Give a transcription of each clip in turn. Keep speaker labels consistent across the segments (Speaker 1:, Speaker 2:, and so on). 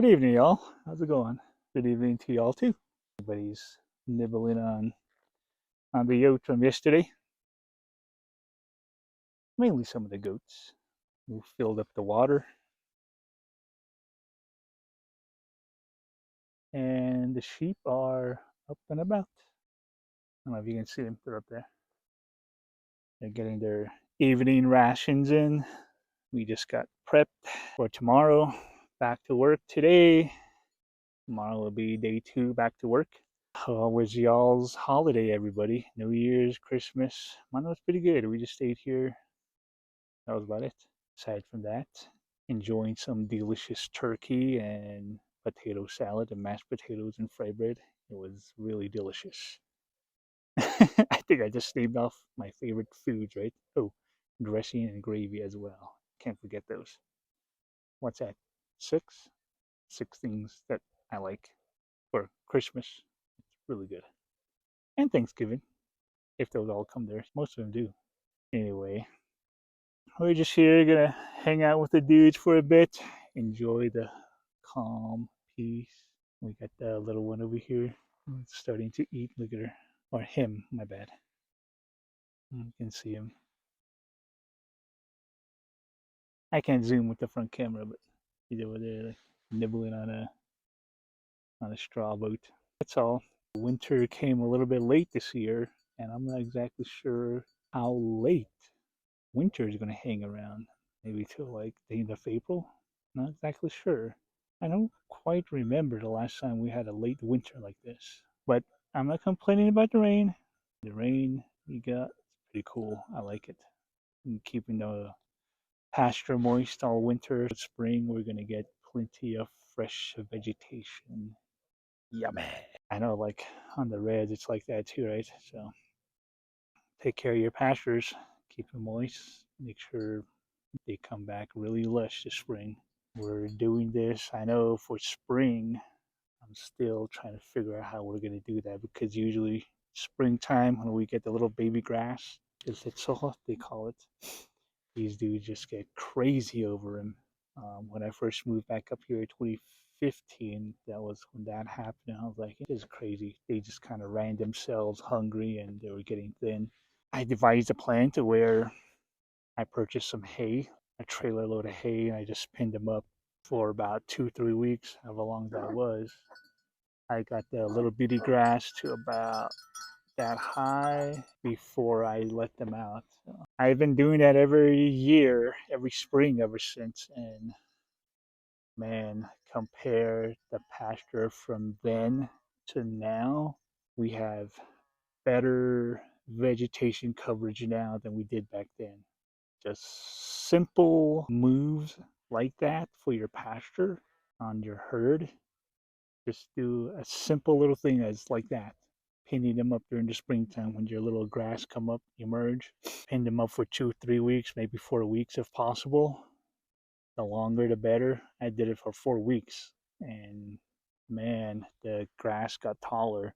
Speaker 1: Good evening, y'all. How's it going? Good evening to y'all too. Everybody's nibbling on the yolk from yesterday. Mainly some of the goats who filled up the water, and the sheep are up and about. I don't know if you can see them. They're up there. They're getting their evening rations in. We just got prepped for tomorrow. Back to work today. Tomorrow will be day 2 back to work. How was y'all's holiday, everybody? New Year's, Christmas? Mine was pretty good. We just stayed here. That was about it. Aside from that, enjoying some delicious turkey and potato salad and mashed potatoes and fried bread. It was really delicious. I think I just named off my favorite foods, right? Oh, dressing and gravy as well. Can't forget those. What's that? Six? Six things that I like for Christmas. It's really good. And Thanksgiving, if those all come there. Most of them do. Anyway, we're just here gonna hang out with the dudes for a bit, enjoy the calm peace. We got the little one over here starting to eat. Look at her, or him. My bad. You can see him. I can't zoom with the front camera, but he's over there like, nibbling on a straw boat. That's all. Winter came a little bit late this year, and I'm not exactly sure how late winter is going to hang around. Maybe till like the end of April. Not exactly sure. I don't quite remember the last time we had a late winter like this. But I'm not complaining about the rain. The rain we got is pretty cool. I like it. And keeping the pasture moist all winter. Spring we're gonna get plenty of fresh vegetation. Yummy. I know, like on the reds it's like that too, right? So take care of your pastures, keep them moist, make sure they come back really lush this spring. We're doing this, I know, for spring. I'm still trying to figure out how we're going to do that because usually springtime when we get the little baby grass, because it's so they call it, these dudes just get crazy over him. When I first moved back up here in 2015, that was when that happened. I was like, it is crazy. They just kind of ran themselves hungry and they were getting thin. I devised a plan to where I purchased some hay, a trailer load of hay, and I just pinned them up for about 2, 3 weeks, however long that was. I got the little bitty grass to about that high before I let them out. So I've been doing that every year, every spring ever since. And man, compare the pasture from then to now, we have better vegetation coverage now than we did back then. Just simple moves like that for your pasture on your herd. Just do a simple little thing as like that. Pinning them up during the springtime when your little grass come up, emerge. Pin them up for 2, 3 weeks, maybe 4 weeks if possible. The longer the better. I did it for 4 weeks, and man, the grass got taller.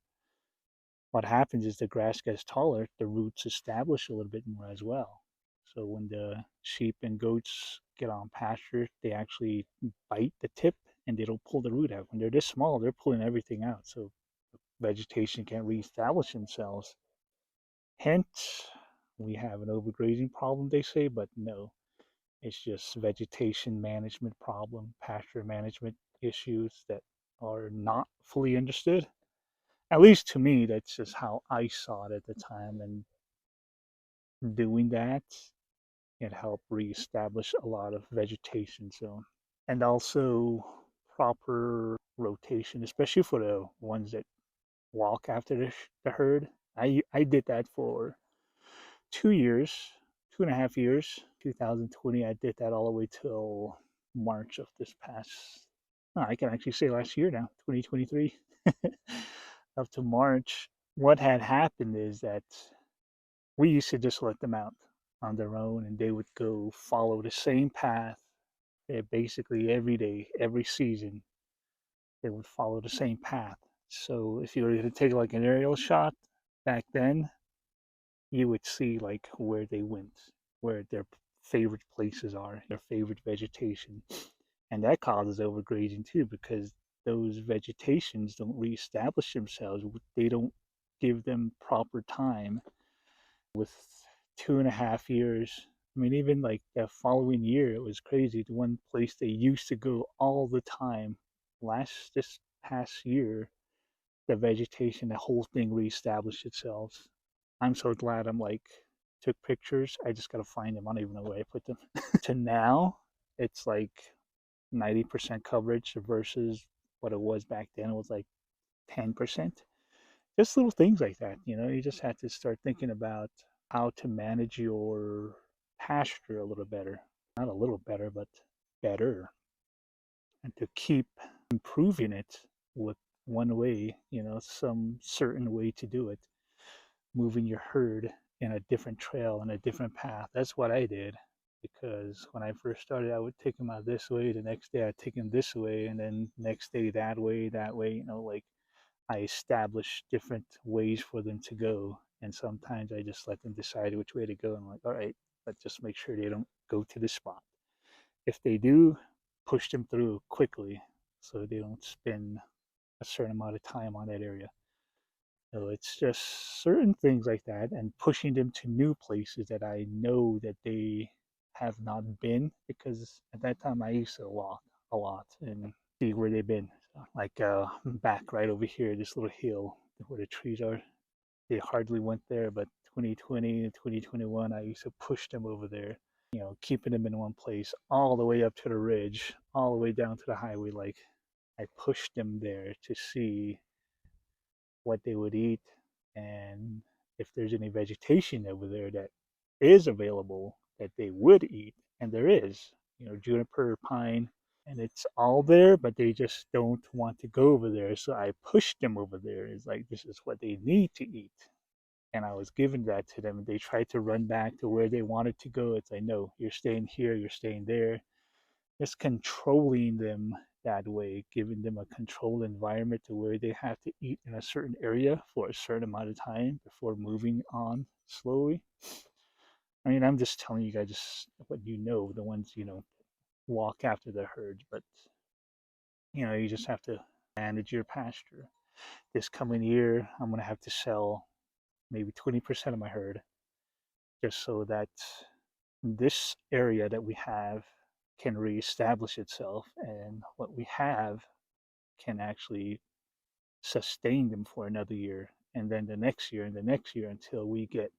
Speaker 1: What happens is the grass gets taller, the roots establish a little bit more as well. So when the sheep and goats get on pasture, they actually bite the tip and they don't pull the root out. When they're this small, they're pulling everything out. So vegetation can't reestablish themselves. Hence, we have an overgrazing problem, they say, but no, it's just vegetation management problem, pasture management issues that are not fully understood. At least to me, that's just how I saw it at the time. And doing that, it helped reestablish a lot of vegetation. So, and also proper rotation, especially for the ones that walk after the herd. I did that for 2 years, 2.5 years. 2020, I did that all the way till March of this past. Oh, I can actually say last year now, 2023, up to March. What had happened is that we used to just let them out on their own, and they would go follow the same path. Basically, every day, every season, they would follow the same path. So if you were to take like an aerial shot back then, you would see like where they went, where their favorite places are, their favorite vegetation. And that causes overgrazing too, because those vegetations don't reestablish themselves. They don't give them proper time. With 2.5 years, I mean, even like that following year, it was crazy. The one place they used to go all the time, this past year, the vegetation, the whole thing reestablished itself. I'm so glad I'm like took pictures. I just gotta find them. I don't even know where I put them. To now, it's like 90% coverage versus what it was back then. It was like 10%. Just little things like that, you just have to start thinking about how to manage your pasture a little better. Not a little better, but better. And to keep improving it with one way, some certain way to do it, moving your herd in a different trail and a different path. That's what I did, because when I first started, I would take them out this way. The next day, I'd take them this way, and then next day that way, that way. Like I established different ways for them to go, and sometimes I just let them decide which way to go. I'm like, all right, let's just make sure they don't go to this spot. If they do, push them through quickly so they don't spend a certain amount of time on that area. So it's just certain things like that, and pushing them to new places that I know that they have not been, because at that time I used to walk a lot and see where they've been. So, like back right over here, this little hill where the trees are, they hardly went there, but 2020 and 2021, I used to push them over there, keeping them in one place all the way up to the ridge, all the way down to the highway. Like I pushed them there to see what they would eat, and if there's any vegetation over there that is available that they would eat. And there is, juniper, pine, and it's all there, but they just don't want to go over there. So I pushed them over there. It's like, this is what they need to eat. And I was giving that to them. They tried to run back to where they wanted to go. It's like, no, you're staying here, you're staying there. Just controlling them that way, giving them a controlled environment to where they have to eat in a certain area for a certain amount of time before moving on slowly. I mean, I'm just telling you guys just what the ones, walk after the herds, but you just have to manage your pasture. This coming year, I'm going to have to sell maybe 20% of my herd just so that this area that we have can reestablish itself, and what we have can actually sustain them for another year, and then the next year and the next year until we get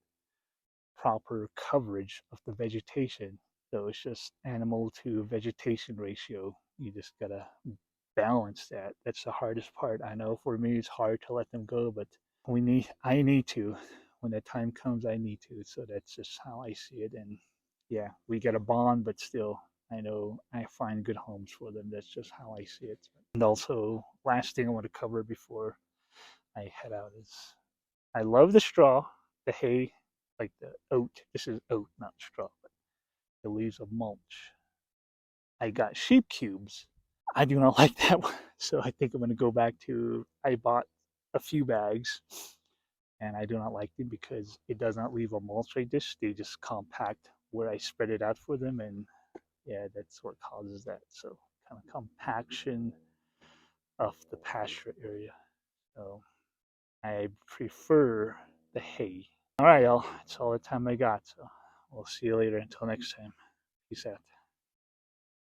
Speaker 1: proper coverage of the vegetation. So it's just animal to vegetation ratio. You just gotta balance that. That's the hardest part. I know for me it's hard to let them go, but I need to. When the time comes, I need to. So that's just how I see it. And yeah, we get a bond, but still, I know I find good homes for them. That's just how I see it. And also, last thing I want to cover before I head out is I love the straw, the hay, like the oat. This is oat, not straw, but the leaves of mulch. I got sheep cubes. I do not like that one. So I think I'm going to go back to, I bought a few bags, and I do not like them because it does not leave a mulch like this. They just compact where I spread it out for them. And yeah, that's what causes that. So kind of compaction of the pasture area. So I prefer the hay. All right, y'all. That's all the time I got. So we'll see you later. Until next time. Peace out.